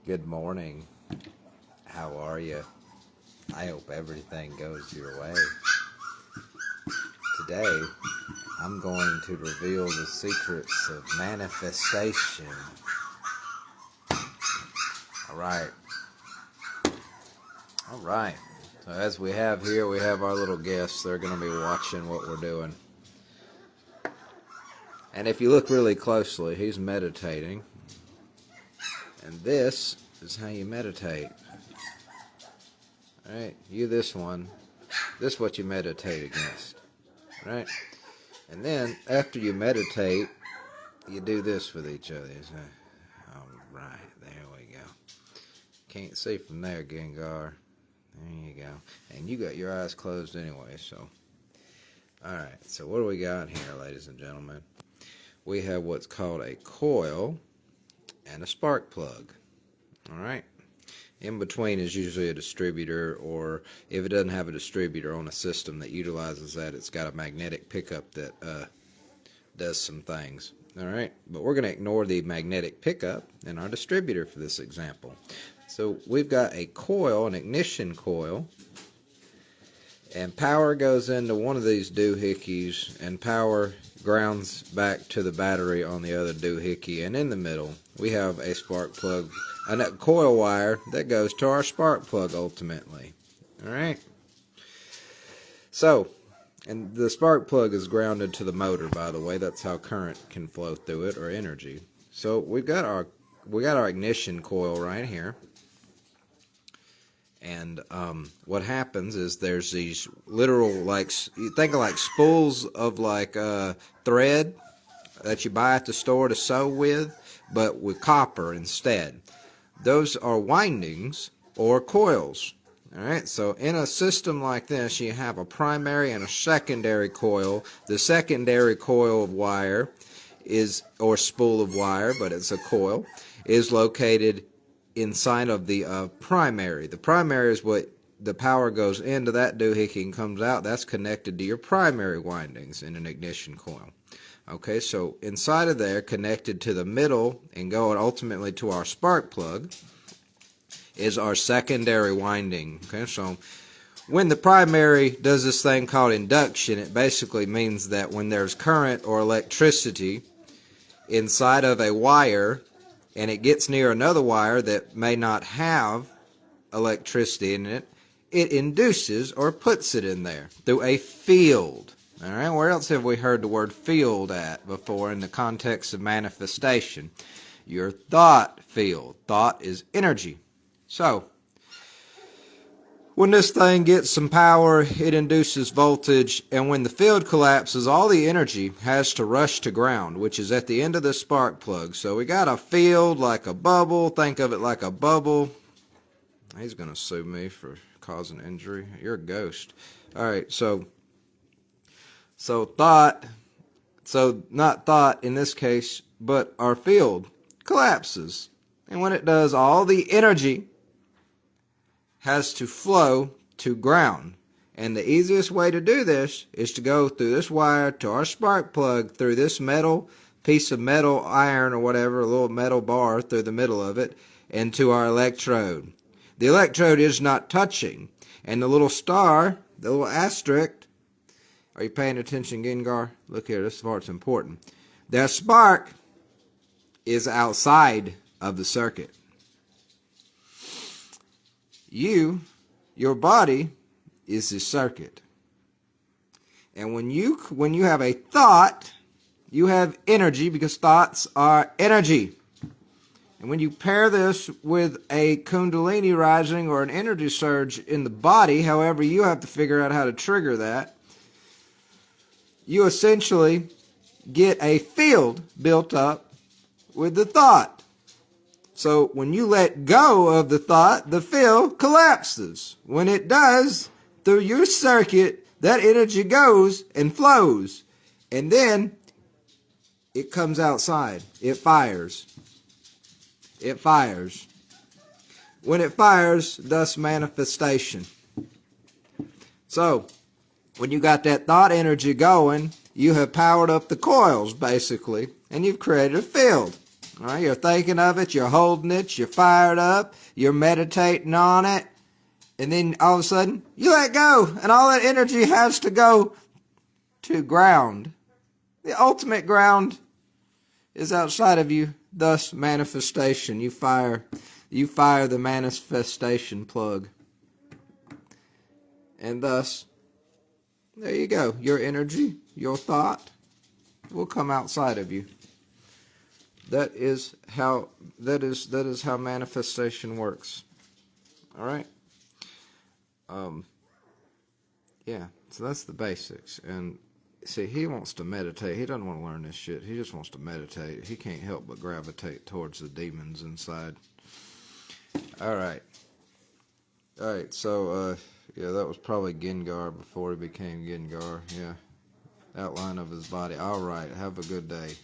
Good morning. How are you? I hope everything goes your way. Today, I'm going to reveal the secrets of manifestation. Alright. Alright. So as we have here, we have our little guests. They're going to be watching what we're doing. And if you look really closely, he's meditating. And this is how you meditate. Alright, you this one. This is what you meditate against. Right? And then, after you meditate, you do this with each other. Alright, there we go. Can't see from there, Gengar. There you go. And you got your eyes closed anyway, so. Alright, so what do we got here, ladies and gentlemen? We have what's called a coil and a spark plug. Alright? In between is usually a distributor, or if it doesn't have a distributor on a system that utilizes that, it's got a magnetic pickup that does some things. Alright, but we're going to ignore the magnetic pickup in our distributor for this example. So we've got a coil, an ignition coil, and power goes into one of these doohickeys, and power grounds back to the battery on the other doohickey, and in the middle we have a spark plug, a coil wire that goes to our spark plug ultimately. Alright, so, and the spark plug is grounded to the motor, by the way. That's how current can flow through it, or energy. So we got our ignition coil right here. And what happens is there's these literal, like, you think of like spools of like thread that you buy at the store to sew with, but with copper instead. Those are windings or coils. Alright, so in a system like this, you have a primary and a secondary coil. The secondary coil of wire is, or spool of wire, but it's a coil, is located inside of the primary. The primary is what the power goes into that doohickey and comes out. That's connected to your primary windings in an ignition coil. Okay, so inside of there, connected to the middle and going ultimately to our spark plug, is our secondary winding. Okay, so when the primary does this thing called induction, it basically means that when there's current or electricity inside of a wire, and it gets near another wire that may not have electricity in it, it induces or puts it in there through a field. Alright, where else have we heard the word field at before in the context of manifestation? Your thought field. Thought is energy. So, when this thing gets some power, it induces voltage, and when the field collapses, all the energy has to rush to ground, which is at the end of the spark plug. So we got a field like a bubble. Think of it like a bubble. He's going to sue me for causing injury. You're a ghost. Alright, so thought, so not thought in this case, but our field collapses. And when it does, all the energy has to flow to ground. And the easiest way to do this is to go through this wire to our spark plug, through this metal piece of metal iron or whatever, a little metal bar through the middle of it, and to our electrode. The electrode is not touching. And the little star, the little asterisk, are you paying attention, Gengar? Look here, this part's important. The spark is outside of the circuit. Your body is the circuit. And when you have a thought, you have energy, because thoughts are energy. And when you pair this with a kundalini rising or an energy surge in the body, however you have to figure out how to trigger that, you essentially get a field built up with the thought. So when you let go of the thought, the field collapses. When it does, through your circuit, that energy goes and flows. And then it comes outside. It fires. It fires. When it fires, thus manifestation. So, when you got that thought energy going, you have powered up the coils, basically, and you've created a field. All right, you're thinking of it, you're holding it, you're fired up, you're meditating on it, and then all of a sudden, you let go, and all that energy has to go to ground. The ultimate ground is outside of you, thus manifestation. You fire the manifestation plug. And thus, there you go. Your energy, your thought will come outside of you. That is how manifestation works. All right? Yeah, so that's the basics. And see, he wants to meditate. He doesn't want to learn this shit. He just wants to meditate. He can't help but gravitate towards the demons inside. All right. So yeah, that was probably Gengar before he became Gengar. Yeah. Outline of his body. All right. Have a good day.